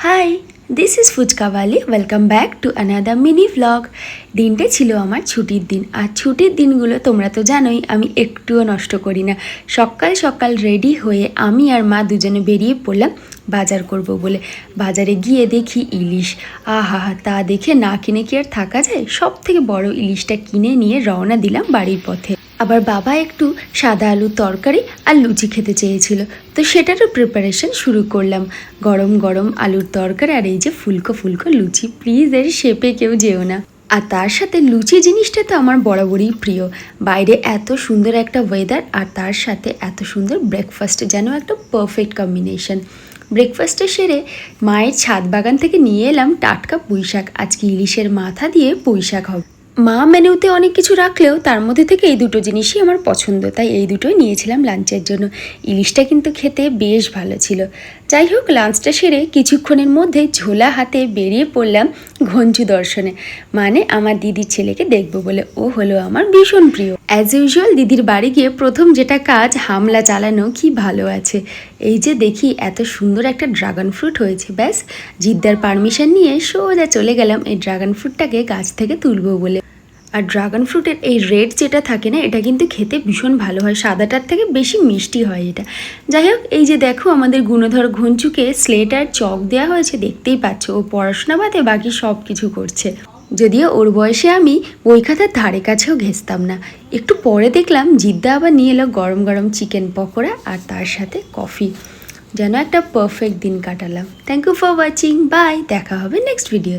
High, this is Fuchkawali. Welcome back to another mini vlog. দিনটা ছিল আমার ছুটির দিন, আর ছুটির দিনগুলো তোমরা তো জানোই আমি একটুও নষ্ট করি না। সকাল সকাল রেডি হয়ে আমি আর মা দুজনে বেরিয়ে পড়লাম বাজার করব বলে। বাজারে গিয়ে দেখি ইলিশ, আহা তা দেখে না কিনে কি আর থাকা যায়। সব থেকে বড় ইলিশটা কিনে নিয়ে রওনা দিলাম বাড়ির পথে। আবার বাবা একটু সাদা আলুর তরকারি আর লুচি খেতে চেয়েছিল, তো সেটারও প্রিপারেশন শুরু করলাম। গরম গরম আলুর তরকারি আর এই যে ফুলকো ফুলকো লুচি, প্লিজ এর শেপে কেউ যেও না। আর তার সাথে লুচি জিনিসটা তো আমার বরাবরই প্রিয়। বাইরে এত সুন্দর একটা ওয়েদার আর তার সাথে এত সুন্দর ব্রেকফাস্ট, যেন একটা পারফেক্ট কম্বিনেশন। ব্রেকফাস্টে সেরে মায়ের ছাদ বাগান থেকে নিয়ে এলাম টাটকা পুঁই শাক। আজকে ইলিশের মাথা দিয়ে পুঁই শাক হবে। মা মেনুতে অনেক কিছু রাখলেও তার মধ্যে থেকে এই দুটো জিনিসই আমার পছন্দ, তাই এই দুটোই নিয়েছিলাম লাঞ্চের জন্য। ইলিশটা কিন্তু খেতে বেশ ভালো ছিল। যাই হোক, লাঞ্চটা সেরে কিছুক্ষণের মধ্যে ঝোলা হাতে বেরিয়ে পড়লাম ঘঞ্চু দর্শনে, মানে আমার দিদির ছেলেকে দেখবো বলে। ও হলো আমার ভীষণ প্রিয়। অ্যাজ ইউজুয়াল দিদির বাড়ি গিয়ে প্রথম যেটা কাজ, হামলা চালানো। কি ভালো আছে, এই যে দেখি এত সুন্দর একটা ড্রাগন ফ্রুট হয়েছে। ব্যাস জিদ্দার পারমিশন নিয়ে সোজা চলে গেলাম এই ড্রাগন ফ্রুটটাকে গাছ থেকে তুলবো বলে। আর ড্রাগন ফ্রুটের এই রেড যেটা থাকে না, এটা কিন্তু খেতে ভীষণ ভালো হয়, সাদাটার থেকে বেশি মিষ্টি হয় এটা। যাই হোক, এই যে দেখো আমাদের গুণধর ঘঞ্চুকে স্লেট আর চক দেওয়া হয়েছে, দেখতেই পাচ্ছ ও পড়াশোনা বাদে বাকি সব কিছু করছে। যদিও ওর বয়সে আমি বই খাতার ধারে কাছেও ঘেঁচতাম না। একটু পরে দেখলাম জিদ্দা আবার নিয়ে এলো গরম গরম চিকেন পকোড়া আর তার সাথে কফি। যেন একটা পারফেক্ট দিন কাটালাম। Thank you for watching, bye. দেখা হবে নেক্সট ভিডিও।